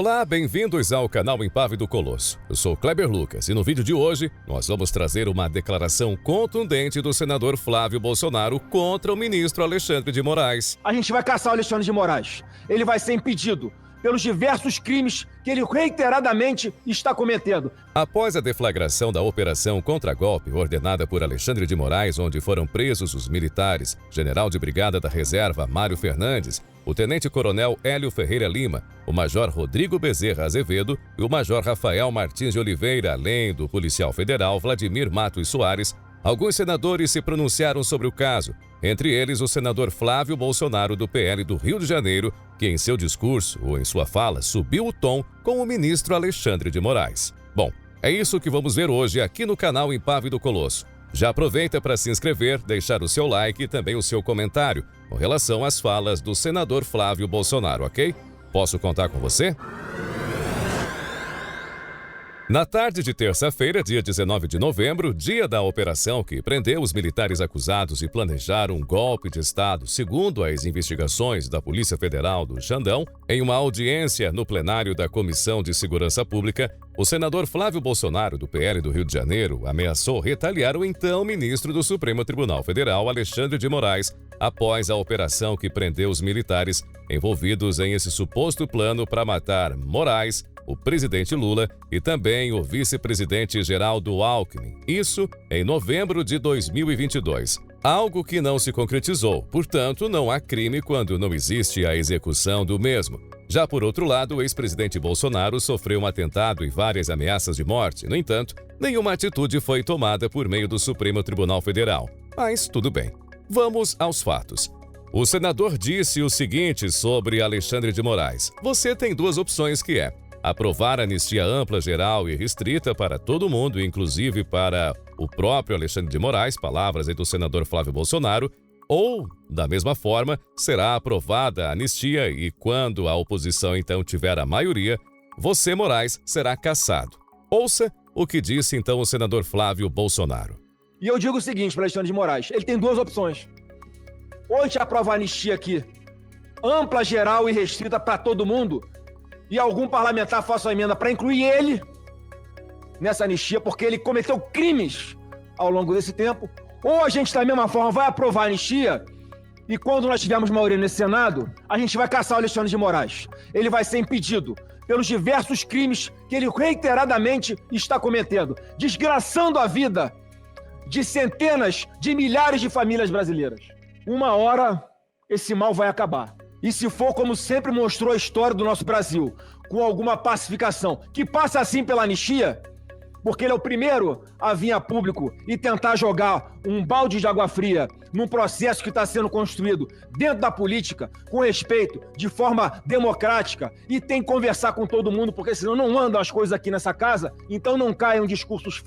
Olá, bem-vindos ao canal Impávido Colosso. Eu sou Kleber Lucas e no vídeo de hoje nós vamos trazer uma declaração contundente do senador Flávio Bolsonaro contra o ministro Alexandre de Moraes. A gente vai caçar o Alexandre de Moraes. Ele vai ser impedido pelos diversos crimes que ele reiteradamente está cometendo. Após a deflagração da operação contra-golpe ordenada por Alexandre de Moraes, onde foram presos os militares, general de brigada da reserva Mário Fernandes, o tenente-coronel Hélio Ferreira Lima, o major Rodrigo Bezerra Azevedo e o major Rafael Martins de Oliveira, além do policial federal Vladimir Matos Soares, alguns senadores se pronunciaram sobre o caso, entre eles o senador Flávio Bolsonaro do PL do Rio de Janeiro, que em seu discurso ou em sua fala subiu o tom com o ministro Alexandre de Moraes. Bom, é isso que vamos ver hoje aqui no canal Impávido Colosso. Já aproveita para se inscrever, deixar o seu like e também o seu comentário com relação às falas do senador Flávio Bolsonaro, ok? Posso contar com você? Na tarde de terça-feira, dia 19 de novembro, dia da operação que prendeu os militares acusados de planejar um golpe de Estado, segundo as investigações da Polícia Federal do Xandão, em uma audiência no plenário da Comissão de Segurança Pública, o senador Flávio Bolsonaro, do PL do Rio de Janeiro, ameaçou retaliar o então ministro do Supremo Tribunal Federal, Alexandre de Moraes, após a operação que prendeu os militares envolvidos em esse suposto plano para matar Moraes, o presidente Lula e também o vice-presidente Geraldo Alckmin. Isso em novembro de 2022. Algo que não se concretizou, portanto, não há crime quando não existe a execução do mesmo. Já por outro lado, o ex-presidente Bolsonaro sofreu um atentado e várias ameaças de morte. No entanto, nenhuma atitude foi tomada por meio do Supremo Tribunal Federal. Mas tudo bem. Vamos aos fatos. O senador disse o seguinte sobre Alexandre de Moraes. Você tem duas opções que é aprovar anistia ampla, geral e restrita para todo mundo, inclusive para o próprio Alexandre de Moraes, palavras do senador Flávio Bolsonaro, ou, da mesma forma, será aprovada a anistia e quando a oposição então tiver a maioria, você, Moraes, será cassado. Ouça o que disse então o senador Flávio Bolsonaro. E eu digo o seguinte para Alexandre de Moraes, ele tem duas opções. Ou a gente aprova a anistia aqui, ampla, geral e restrita para todo mundo, e algum parlamentar faça uma emenda para incluir ele nessa anistia, porque ele cometeu crimes ao longo desse tempo, ou a gente, da mesma forma, vai aprovar a anistia e quando nós tivermos maioria nesse Senado, a gente vai caçar o Alexandre de Moraes. Ele vai ser impedido pelos diversos crimes que ele reiteradamente está cometendo, desgraçando a vida de centenas de milhares de famílias brasileiras. Uma hora, esse mal vai acabar. E se for como sempre mostrou a história do nosso Brasil, com alguma pacificação, que passa assim pela anistia, porque ele é o primeiro a vir a público e tentar jogar um balde de água fria num processo que está sendo construído dentro da política, com respeito, de forma democrática, e tem que conversar com todo mundo, porque senão não andam as coisas aqui nessa casa, então não caiam discursos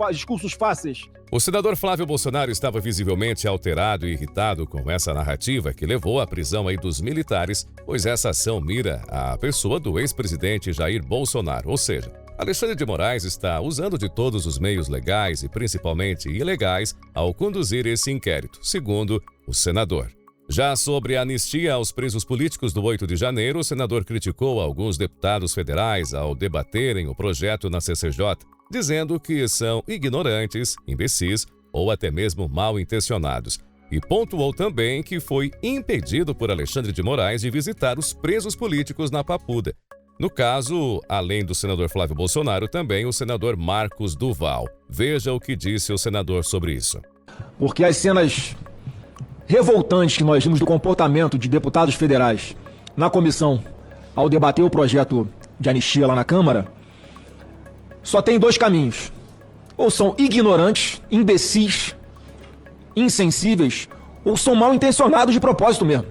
fáceis. O senador Flávio Bolsonaro estava visivelmente alterado e irritado com essa narrativa que levou à prisão dos militares, pois essa ação mira a pessoa do ex-presidente Jair Bolsonaro, ou seja, Alexandre de Moraes está usando de todos os meios legais e principalmente ilegais ao conduzir esse inquérito, segundo o senador. Já sobre a anistia aos presos políticos do 8 de janeiro, o senador criticou alguns deputados federais ao debaterem o projeto na CCJ, dizendo que são ignorantes, imbecis ou até mesmo mal intencionados. E pontuou também que foi impedido por Alexandre de Moraes de visitar os presos políticos na Papuda. No caso, além do senador Flávio Bolsonaro, também o senador Marcos Duval. Veja o que disse o senador sobre isso. Porque as cenas revoltantes que nós vimos do comportamento de deputados federais na comissão ao debater o projeto de anistia lá na Câmara, só tem dois caminhos. Ou são ignorantes, imbecis, insensíveis, ou são mal intencionados de propósito mesmo.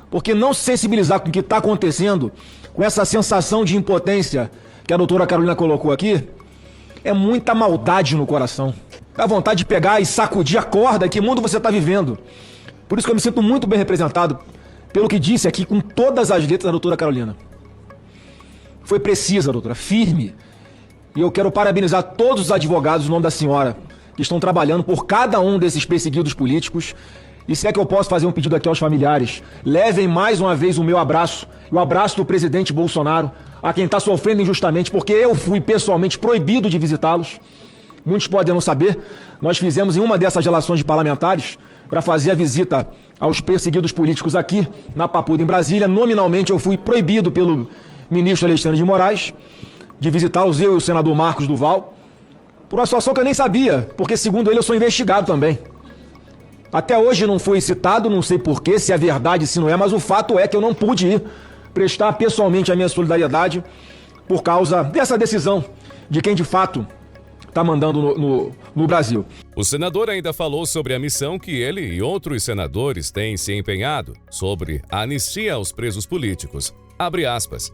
Porque não se sensibilizar com o que está acontecendo, com essa sensação de impotência que a doutora Carolina colocou aqui, é muita maldade no coração. Dá vontade de pegar e sacudir a corda. Que mundo você está vivendo? Por isso que eu me sinto muito bem representado pelo que disse aqui com todas as letras da doutora Carolina. Foi precisa, doutora, firme. E eu quero parabenizar todos os advogados, no nome da senhora, que estão trabalhando por cada um desses perseguidos políticos. E se é que eu posso fazer um pedido aqui aos familiares, levem mais uma vez o meu abraço, o abraço do presidente Bolsonaro, a quem está sofrendo injustamente, porque eu fui pessoalmente proibido de visitá-los. Muitos podem não saber, nós fizemos em uma dessas relações de parlamentares para fazer a visita aos perseguidos políticos aqui na Papuda, em Brasília. Nominalmente eu fui proibido pelo ministro Alexandre de Moraes de visitá-los, eu e o senador Marcos Duval, por uma situação que eu nem sabia, porque segundo ele eu sou investigado também. Até hoje não fui citado, não sei porquê, se é verdade, se não é, mas o fato é que eu não pude ir prestar pessoalmente a minha solidariedade por causa dessa decisão de quem de fato está mandando no Brasil. O senador ainda falou sobre a missão que ele e outros senadores têm se empenhado sobre a anistia aos presos políticos. Abre aspas.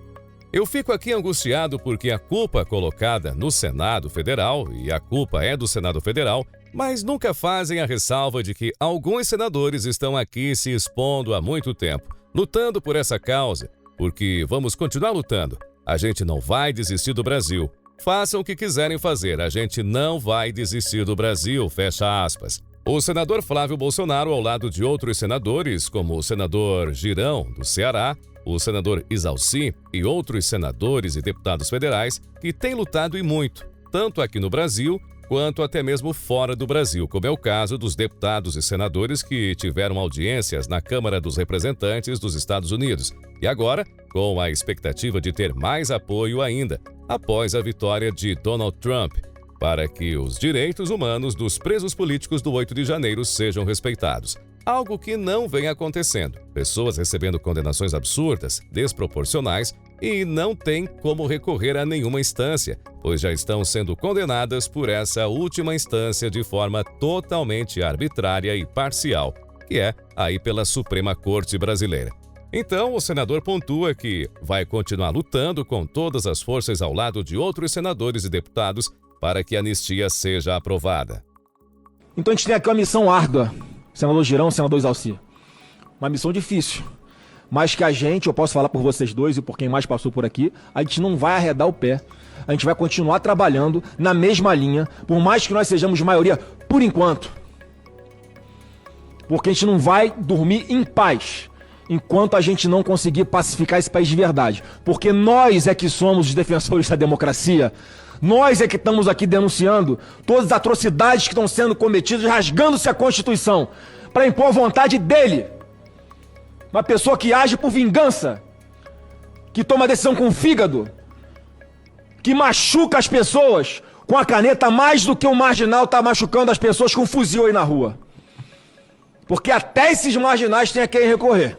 Eu fico aqui angustiado porque a culpa colocada no Senado Federal, e a culpa é do Senado Federal, mas nunca fazem a ressalva de que alguns senadores estão aqui se expondo há muito tempo, lutando por essa causa, porque vamos continuar lutando. A gente não vai desistir do Brasil. Façam o que quiserem fazer, a gente não vai desistir do Brasil, fecha aspas. O senador Flávio Bolsonaro, ao lado de outros senadores, como o senador Girão, do Ceará, o senador Isalci e outros senadores e deputados federais que têm lutado e muito, tanto aqui no Brasil quanto até mesmo fora do Brasil, como é o caso dos deputados e senadores que tiveram audiências na Câmara dos Representantes dos Estados Unidos e agora com a expectativa de ter mais apoio ainda, após a vitória de Donald Trump, para que os direitos humanos dos presos políticos do 8 de janeiro sejam respeitados. Algo que não vem acontecendo. Pessoas recebendo condenações absurdas, desproporcionais e não têm como recorrer a nenhuma instância, pois já estão sendo condenadas por essa última instância de forma totalmente arbitrária e parcial, que é aí pela Suprema Corte Brasileira. Então, o senador pontua que vai continuar lutando com todas as forças ao lado de outros senadores e deputados para que a anistia seja aprovada. Então a gente tem aqui uma missão árdua, senador Girão, senador Isalci. Uma missão difícil, mas que a gente, eu posso falar por vocês dois e por quem mais passou por aqui, a gente não vai arredar o pé. A gente vai continuar trabalhando na mesma linha, por mais que nós sejamos maioria, por enquanto. Porque a gente não vai dormir em paz enquanto a gente não conseguir pacificar esse país de verdade. Porque nós é que somos os defensores da democracia. Nós é que estamos aqui denunciando todas as atrocidades que estão sendo cometidas, rasgando-se a Constituição, para impor a vontade dele. Uma pessoa que age por vingança, que toma decisão com o fígado, que machuca as pessoas com a caneta mais do que um marginal está machucando as pessoas com um fuzil aí na rua. Porque até esses marginais têm a quem recorrer.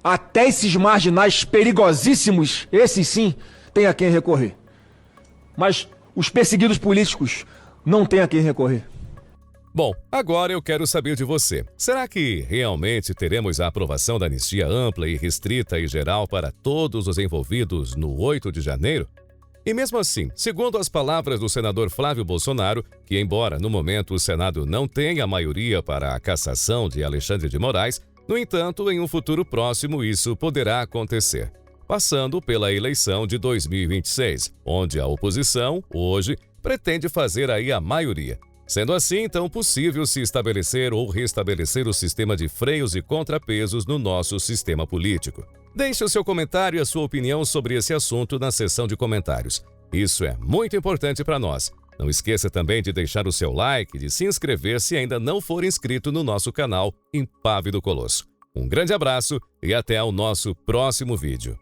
Até esses marginais perigosíssimos, esses sim, têm a quem recorrer. Mas os perseguidos políticos não têm a quem recorrer. Bom, agora eu quero saber de você. Será que realmente teremos a aprovação da anistia ampla e restrita e geral para todos os envolvidos no 8 de janeiro? E mesmo assim, segundo as palavras do senador Flávio Bolsonaro, que embora no momento o Senado não tenha maioria para a cassação de Alexandre de Moraes, no entanto, em um futuro próximo isso poderá acontecer, passando pela eleição de 2026, onde a oposição, hoje, pretende fazer aí a maioria. Sendo assim, então, possível se estabelecer ou restabelecer o sistema de freios e contrapesos no nosso sistema político. Deixe o seu comentário e a sua opinião sobre esse assunto na seção de comentários. Isso é muito importante para nós. Não esqueça também de deixar o seu like e de se inscrever se ainda não for inscrito no nosso canal Impávido Colosso. Um grande abraço e até o nosso próximo vídeo.